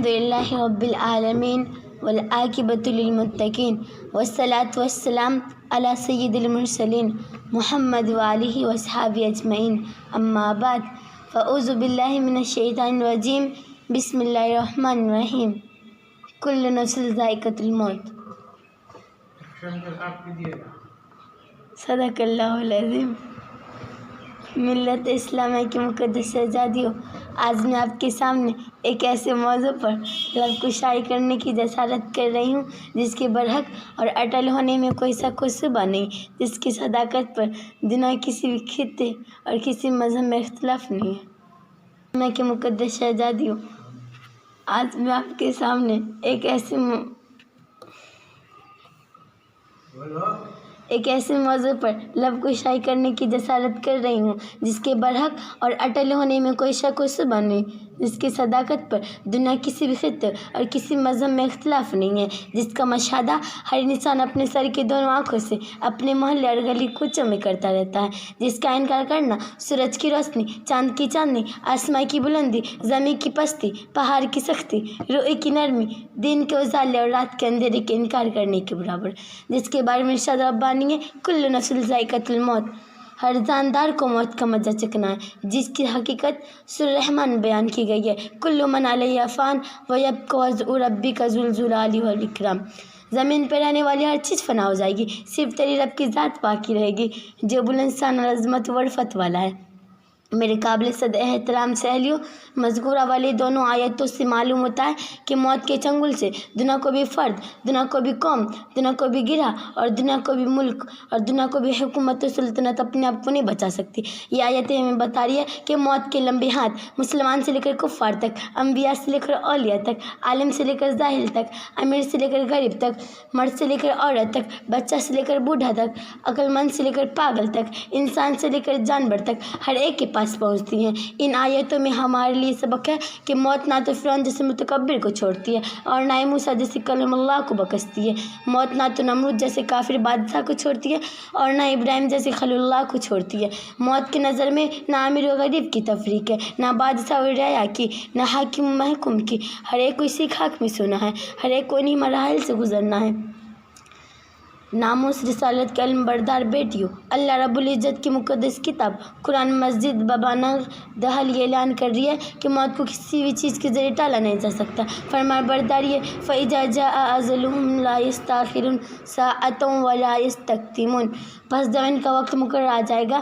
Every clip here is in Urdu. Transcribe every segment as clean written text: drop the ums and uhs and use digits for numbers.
الحمدللہ رب العالمین والعاقبۃ للمتقین والصلاۃ والسلام علی سید المرسلین محمد وآلہ وصحبہ اجمعین، اما بعد فاعوذ باللہ من الشیطان الرجیم، بسم اللہ الرحمن الرحیم۔ کل نفس ذائقۃ الموت۔ صدق اللہ العظیم۔ ملت اسلامیہ کی مقدس شہزادیوں، آج میں آپ کے سامنے ایک ایسے موضوع پر لب کشائی کرنے کی جسارت کر رہی ہوں جس کے برحق اور اٹل ہونے میں کوئی شک و شبہ نہیں، جس کی صداقت پر دنیا کسی بھی خطے اور کسی مذہب میں اختلاف نہیں ہے۔ میں کی مقدس شہزادیوں، آج میں آپ کے سامنے ایک ایسے موضوع پر لب کشائی کرنے کی جسارت کر رہی ہوں جس کے برحق اور اٹل ہونے میں کوئی شک و شبہ نہیں، جس کی صداقت پر دنیا کسی بھی خطے اور کسی مذہب میں اختلاف نہیں ہے، جس کا مشاہدہ ہر انسان اپنے سر کی دونوں آنکھوں سے اپنے محلے اور گلی کوچوں میں کرتا رہتا ہے، جس کا انکار کرنا سورج کی روشنی، چاند کی چاندنی، آسمان کی بلندی، زمین کی پستی، پہاڑ کی سختی، روح کی نرمی، دن کے اجالے اور رات کے اندھیرے کے انکار کرنے کے برابر، جس کے بارے میں ارشاد ربانی ہے، کل نفس ذائقۃ الموت، ہر جاندار کو موت کا مزہ چکھنا ہے، جس کی حقیقت سورہ رحمان بیان کی گئی ہے، کل من علیہا فان ویبقی وجہ ربک ذو الجلال والاکرام۔ زمین پہ رہنے والی ہر چیز فنا ہو جائے گی، صرف تیری رب کی ذات باقی رہے گی جو بلند شان اور عظمت و عرفت والا ہے۔ میرے قابل صد احترام سہیلیوں، مذکورہ والی دونوں آیتوں سے معلوم ہوتا ہے کہ موت کے چنگل سے دنیا کو بھی فرد، دنیا کو بھی قوم، دنیا کو بھی گرہ اور دنیا کو بھی ملک اور دنیا کو بھی حکومت و سلطنت اپنے آپ کو نہیں بچا سکتی۔ یہ آیتیں ہمیں بتا رہی ہے کہ موت کے لمبے ہاتھ مسلمان سے لے کر کفار تک، انبیاء سے لے کر اولیاء تک، عالم سے لے کر جاہل تک، امیر سے لے کر غریب تک، مرد سے لے کر عورت تک، بچہ سے لے کر بوڑھا تک، عقل مند سے لے کر پاگل تک، انسان سے لے کر جانور تک، ہر ایک کے پاس پہنچتی ہیں۔ ان آیتوں میں ہمارے لیے سبق ہے کہ موت نہ تو فرعون جیسے متکبر کو چھوڑتی ہے اور نہ ہی موسیٰ جیسے کلیم اللہ کو بخشتی ہے۔ موت نہ تو نمرود جیسے کافر بادشاہ کو چھوڑتی ہے اور نہ ابراہیم جیسے خلیل اللہ کو چھوڑتی ہے۔ موت کے نظر میں نہ امیر و غریب کی تفریق ہے، نہ بادشاہ و رعایا کی، نہ حاکم و محکوم کی، ہر ایک کو اسی خاک میں سونا ہے، ہر ایک کو انہی مراحل سے گزرنا ہے۔ ناموس رسالت کے علم بردار بیٹیوں، اللہ رب العزت کی مقدس کتاب قرآن مجید بابانہ دہل یہ اعلان کر رہی ہے کہ موت کو کسی بھی چیز کے ذریعے ٹالا نہیں جا سکتا۔ فرمان برداری ہے، فَإِذَا جَاءَ أَجَلُهُمْ لَا يَسْتَأْخِرُونَ سَاعَةً وَلَا يَسْتَقْدِمُونَ۔ پس جب ان کا وقت مقرر آ جائے گا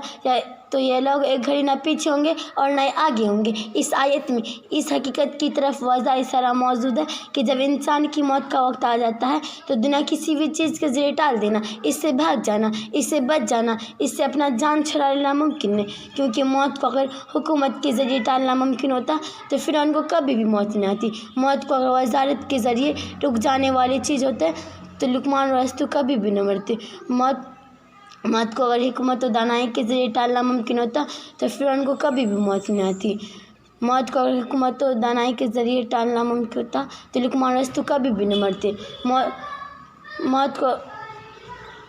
تو یہ لوگ ایک گھڑی نہ پیچھے ہوں گے اور نہ آگے ہوں گے۔ اس آیت میں اس حقیقت کی طرف واضح اشارہ موجود ہے کہ جب انسان کی موت کا وقت آ جاتا ہے تو دنیا کسی بھی چیز کے ذریعے ٹال دینا، اس سے بھاگ جانا، اس سے بچ جانا، اس سے اپنا جان چھڑا لینا ممکن نہیں، کیونکہ موت کو اگر حکومت کے ذریعے ٹالنا ممکن ہوتا تو فرعون کو کبھی بھی موت نہ آتی۔ موت کو اگر وزارت کے ذریعے رک جانے والی چیز ہوتے تو لقمان اور ارسطو کبھی بھی نہ مرتے۔ موت کو اگر حکمت و دانائی کے ذریعے ٹالنا ممکن ہوتا تو فرعون کو کبھی بھی موت نہ آتی۔ موت کو اگر حکمت و دانائی کے ذریعے ٹالنا ممکن ہوتا تو لقمان اور ارسطو کبھی بھی نہ مرتے۔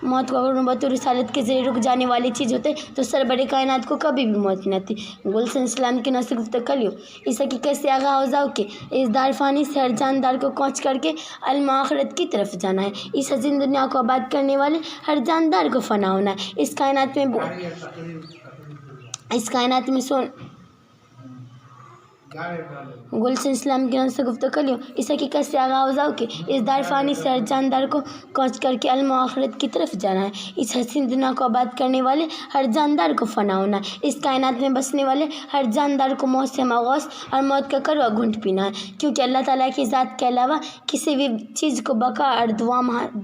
موت کو اگر نبوت و رسالت کے ذریعے رک جانے والی چیز ہوتے تو سربر کائنات کو کبھی بھی موت نہ آتی۔ گلشن اسلام کی نسل گفتگو اس حقیقت سے آگاہ ہو جاؤ کہ اس دار فانی سے ہر جاندار کو کوچ کر کے عالم آخرت کی طرف جانا ہے۔ اس حسین دنیا کو آباد کرنے والے ہر جاندار کو فنا ہونا ہے۔ اس کائنات میں گلشن اسلام کی نسل گفتگو اس حقیقت سے آگاہ ہو جاؤ کہ اس دار فانی سے ہر جاندار کو کوچ کر کے عالم آخرت کی طرف جانا ہے۔ اس حسین دنیا کو آباد کرنے والے ہر جاندار کو فنا ہونا ہے۔ اس کائنات میں بسنے والے ہر جاندار کو موت سے مغوث اور موت کا کڑوا گھونٹ پینا ہے، کیونکہ اللہ تعالیٰ کی ذات کے علاوہ کسی بھی چیز کو بقا اور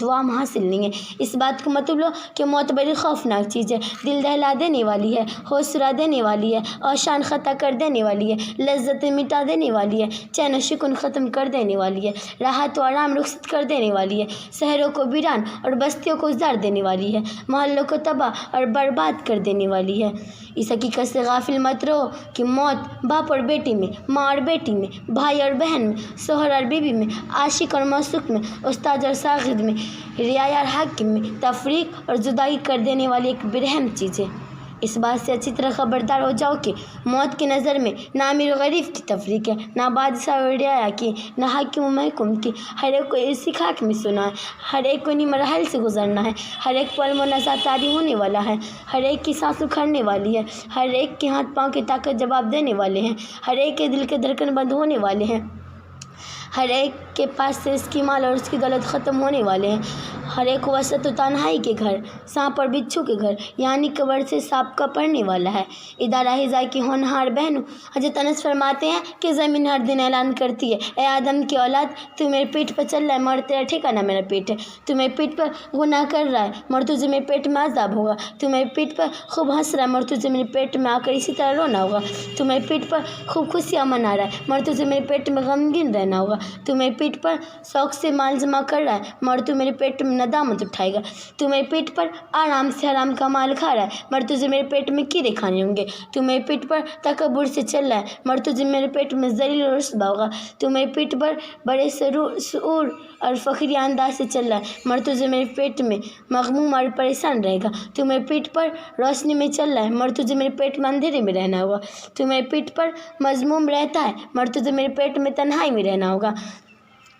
دوام حاصل نہیں ہے۔ اس بات کو مت بھولو کہ موت بڑی خوفناک چیز ہے، دل دہلا دینے والی ہے، ہوش اڑا دینے والی ہے، اور شان خطا کر دینے والی ہے، لذتیں مٹا دینے والی ہے، چین و سکون ختم کر دینے والی ہے، راحت و آرام رخصت کر دینے والی ہے، شہروں کو ویران اور بستیوں کو اجاڑ دینے والی ہے، محلوں کو تباہ اور برباد کر دینے والی ہے۔ اس حقیقت سے غافل مت رہو کہ موت باپ اور بیٹی میں، ماں اور بیٹی میں، بھائی اور بہن میں، شوہر اور بیوی میں، عاشق اور معشوق میں، استاد اور شاگرد میں، رعایا اور حاکم میں تفریق اور جدائی کر دینے والی ایک برہم چیز ہے۔ اس بات سے اچھی طرح خبردار ہو جاؤ کہ موت کی نظر میں نہ امیر و غریب کی تفریق ہے، نہ بادشاہ و رعایا کی، نہ حاکم و محکوم کی۔ ہر ایک کو اسی خاک میں سونا ہے، ہر ایک کو انہیں مراحل سے گزرنا ہے، ہر ایک پل منازع طاری ہونے والا ہے، ہر ایک کی سانس اکھڑنے والی ہے، ہر ایک کے ہاتھ پاؤں کی طاقت جواب دینے والے ہیں، ہر ایک کے دل کے دھڑکن بند ہونے والے ہیں، ہر ایک کے پاس سے اس کی مال اور اس کی دولت ختم ہونے والے ہیں، ہر ایک وسط و تنہائی کے گھر، سانپ اور بچھو کے گھر، یعنی قبر سے سانپ کا پڑھنے والا ہے۔ ادارہ ہزا کی ہونہار بہنوں، حضرت انس فرماتے ہیں کہ زمین ہر دن اعلان کرتی ہے، اے آدم کی اولاد، تو میرے پیٹ پر چل رہا ہے مگر تیرا ٹھکانہ میرا پیٹ ہے، تو میرے پیٹ پر گناہ کر رہا ہے مگر تجھے میرے پیٹ میں عذاب ہوگا، تو میرے پیٹ پر خوب ہنس رہا ہے مگر تجھے میرے پیٹ میں آ کر اسی طرح رونا ہوگا، تو میرے پیٹ پر خوب خوشیاں منا رہا ہے مگر تجھے میرے پیٹ میں غمگین رہنا ہوگا، تو میرے پیٹ پر شوق سے مال جمع کر رہا ہے مگر تو میرے پیٹ میں ندامت اٹھائے گا، تو میرے پیٹ پر آرام سے حرام کا مال کھا رہا ہے مگر تجھے میرے پیٹ میں کیڑے کھانے ہوں گے، تو میرے پیٹ پر تکبر سے چل رہا ہے مگر تجھے میرے پیٹ میں ذلیل اور رسوا ہوگا، تو میرے پیٹ پر بڑے شعور اور فخری انداز سے چل رہا ہے مگر تجھے میرے پیٹ میں مغموم اور پریشان رہے گا، تو میرے پیٹ پر روشنی میں چل رہا ہے مگر تجھے میرے پیٹ میں اندھیرے میں رہنا ہوگا، تو میرے پیٹ پر مذموم رہتا ہے مگر تجھے میرے پیٹ میں تنہائی میں رہنا ہوگا۔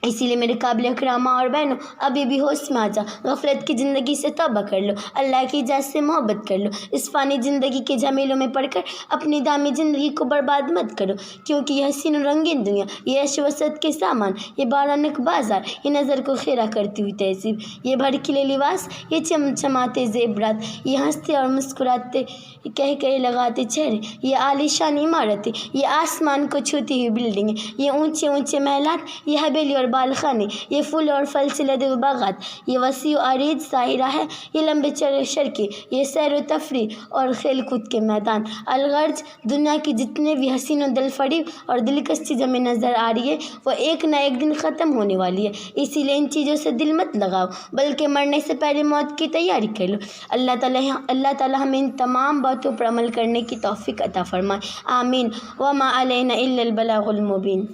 اسی لیے میرے قابل اکرام ماں اور بہنوں، ابھی بھی ہوش میں آ جا، غفلت کی زندگی سے توبہ کر لو، اللہ کی اجازت سے محبت کر لو، اس فانی زندگی کے جھمیلوں میں پڑھ کر اپنی دامی زندگی کو برباد مت کرو، کیونکہ یہ حسین و رنگین دنیا، یہ عیش و وسعت کے سامان، یہ بارونق بازار، یہ نظر کو خیرہ کرتی ہوئی تہذیب، یہ بھڑکیلے لباس، یہ چمچماتے زیورات، یہ ہنستے اور مسکراتے کہے لگاتے چہرے، یہ عالیشان عمارتیں، یہ آسمان کو چھوتی ہوئی بلڈنگیں، یہ اونچے اونچے محلات، یہ حویلی اور بالخانے، یہ پھول اور پھل سے لدے ہوئے باغات، یہ وسیع و عریض ظاہرہ ہے، یہ لمبے چوڑے سڑکیں، یہ سیر و تفریح اور کھیل کود کے میدان، الغرض دنیا کی جتنے بھی حسین و دل فریب اور دلکش چیز ہمیں نظر آ رہی ہے وہ ایک نہ ایک دن ختم ہونے والی ہے، اسی لیے ان چیزوں سے دل مت لگاؤ بلکہ مرنے سے پہلے موت کی تیاری کر لو۔ اللہ تعالی ہمیں ان تمام باتوں پر عمل کرنے کی توفیق عطا فرمائے، آمین۔ وما علینا الا البلاغ المبین۔